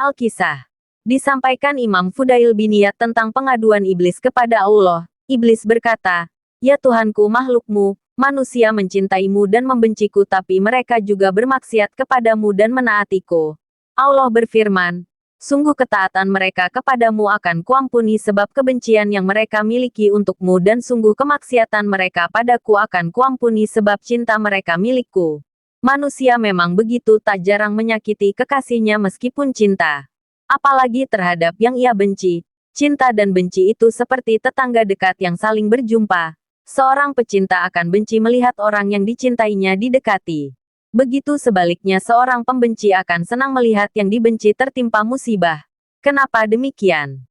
Al-Kisah. Disampaikan Imam Fudail bin Iyad tentang pengaduan iblis kepada Allah. Iblis berkata, "Ya Tuhanku, makhlukmu, manusia mencintaimu dan membenciku, tapi mereka juga bermaksiat kepadamu dan menaatiku." Allah berfirman, "Sungguh ketaatan mereka kepadamu akan kuampuni sebab kebencian yang mereka miliki untukmu, dan sungguh kemaksiatan mereka padaku akan kuampuni sebab cinta mereka milikku." Manusia memang begitu, tak jarang menyakiti kekasihnya meskipun cinta. Apalagi terhadap yang ia benci. Cinta dan benci itu seperti tetangga dekat yang saling berjumpa. Seorang pecinta akan benci melihat orang yang dicintainya didekati. Begitu sebaliknya, seorang pembenci akan senang melihat yang dibenci tertimpa musibah. Kenapa demikian?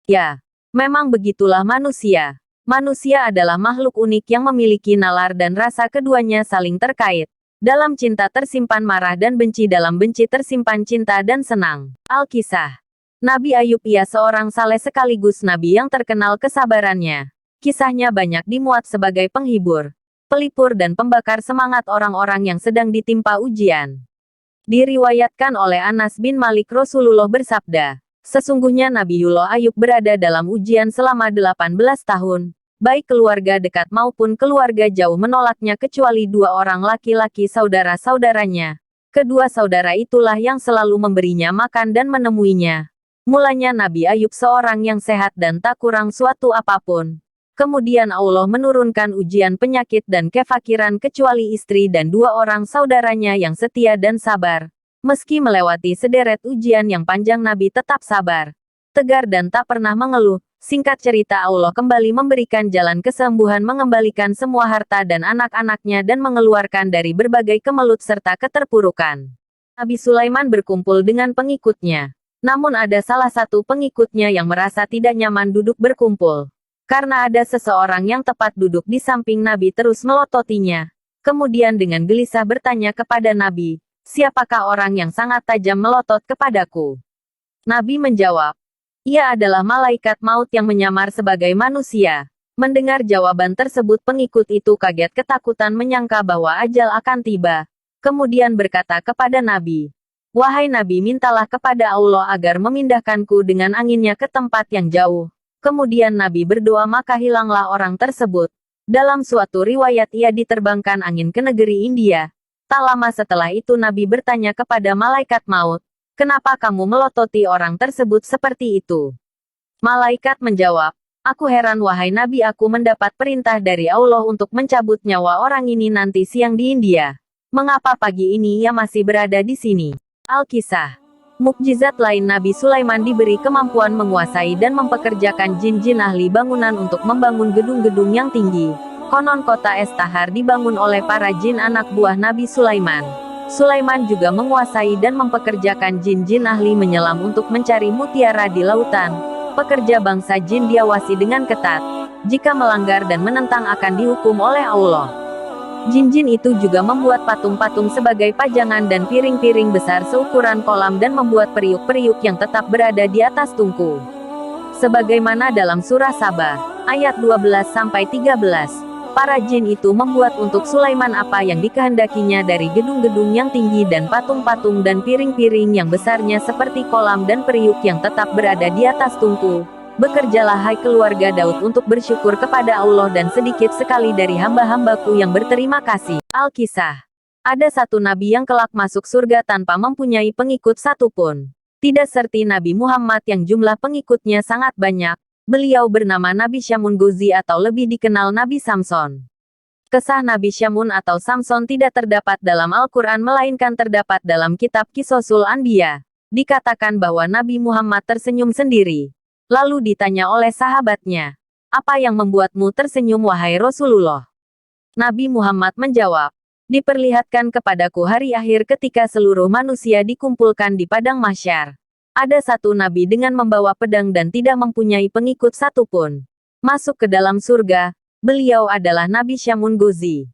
Ya, memang begitulah manusia. Manusia adalah makhluk unik yang memiliki nalar dan rasa, keduanya saling terkait. Dalam cinta tersimpan marah dan benci, dalam benci tersimpan cinta dan senang. Al-Kisah. Nabi Ayub, ia seorang saleh sekaligus nabi yang terkenal kesabarannya. Kisahnya banyak dimuat sebagai penghibur, pelipur dan pembakar semangat orang-orang yang sedang ditimpa ujian. Diriwayatkan oleh Anas bin Malik, Rasulullah bersabda, "Sesungguhnya Nabiullah Ayub berada dalam ujian selama 18 tahun. Baik keluarga dekat maupun keluarga jauh menolaknya kecuali 2 orang laki-laki saudara-saudaranya. Kedua saudara itulah yang selalu memberinya makan dan menemuinya. Mulanya Nabi Ayub seorang yang sehat dan tak kurang suatu apapun. Kemudian Allah menurunkan ujian penyakit dan kefakiran kecuali istri dan 2 orang saudaranya yang setia dan sabar. Meski melewati sederet ujian yang panjang, Nabi tetap sabar, tegar dan tak pernah mengeluh. Singkat cerita, Allah kembali memberikan jalan kesembuhan, mengembalikan semua harta dan anak-anaknya, dan mengeluarkan dari berbagai kemelut serta keterpurukan. Nabi Sulaiman berkumpul dengan pengikutnya. Namun ada salah satu pengikutnya yang merasa tidak nyaman duduk berkumpul. Karena ada seseorang yang tepat duduk di samping Nabi terus melototinya. Kemudian dengan gelisah bertanya kepada Nabi, "Siapakah orang yang sangat tajam melotot kepadaku?" Nabi menjawab, "Ia adalah malaikat maut yang menyamar sebagai manusia." Mendengar jawaban tersebut, pengikut itu kaget ketakutan, menyangka bahwa ajal akan tiba. Kemudian berkata kepada Nabi, "Wahai Nabi, mintalah kepada Allah agar memindahkanku dengan anginnya ke tempat yang jauh." Kemudian Nabi berdoa, maka hilanglah orang tersebut. Dalam suatu riwayat, ia diterbangkan angin ke negeri India. Tak lama setelah itu Nabi bertanya kepada malaikat maut, "Kenapa kamu melototi orang tersebut seperti itu?" Malaikat menjawab, "Aku heran wahai Nabi, aku mendapat perintah dari Allah untuk mencabut nyawa orang ini nanti siang di India. Mengapa pagi ini ia masih berada di sini?" Al-Kisah. Mukjizat lain, Nabi Sulaiman diberi kemampuan menguasai dan mempekerjakan jin-jin ahli bangunan untuk membangun gedung-gedung yang tinggi. Konon kota Estahar dibangun oleh para jin anak buah Nabi Sulaiman. Sulaiman juga menguasai dan mempekerjakan jin-jin ahli menyelam untuk mencari mutiara di lautan. Pekerja bangsa jin diawasi dengan ketat. Jika melanggar dan menentang akan dihukum oleh Allah. Jin-jin itu juga membuat patung-patung sebagai pajangan dan piring-piring besar seukuran kolam, dan membuat periuk-periuk yang tetap berada di atas tungku. Sebagaimana dalam surah Saba, ayat 12-13. Para jin itu membuat untuk Sulaiman apa yang dikehendakinya dari gedung-gedung yang tinggi dan patung-patung dan piring-piring yang besarnya seperti kolam dan periuk yang tetap berada di atas tungku. Bekerjalah hai keluarga Daud untuk bersyukur kepada Allah, dan sedikit sekali dari hamba-hambaku yang berterima kasih. Al-Kisah. Ada satu nabi yang kelak masuk surga tanpa mempunyai pengikut satupun. Tidak seperti Nabi Muhammad yang jumlah pengikutnya sangat banyak. Beliau bernama Nabi Syamun Gozi, atau lebih dikenal Nabi Samson. Kisah Nabi Syamun atau Samson tidak terdapat dalam Al-Quran, melainkan terdapat dalam kitab Qisosul Anbiya. Dikatakan bahwa Nabi Muhammad tersenyum sendiri. Lalu ditanya oleh sahabatnya, "Apa yang membuatmu tersenyum wahai Rasulullah?" Nabi Muhammad menjawab, "Diperlihatkan kepadaku hari akhir ketika seluruh manusia dikumpulkan di padang mahsyar. Ada satu nabi dengan membawa pedang dan tidak mempunyai pengikut satupun. Masuk ke dalam surga. Beliau adalah Nabi Syamun Gozi."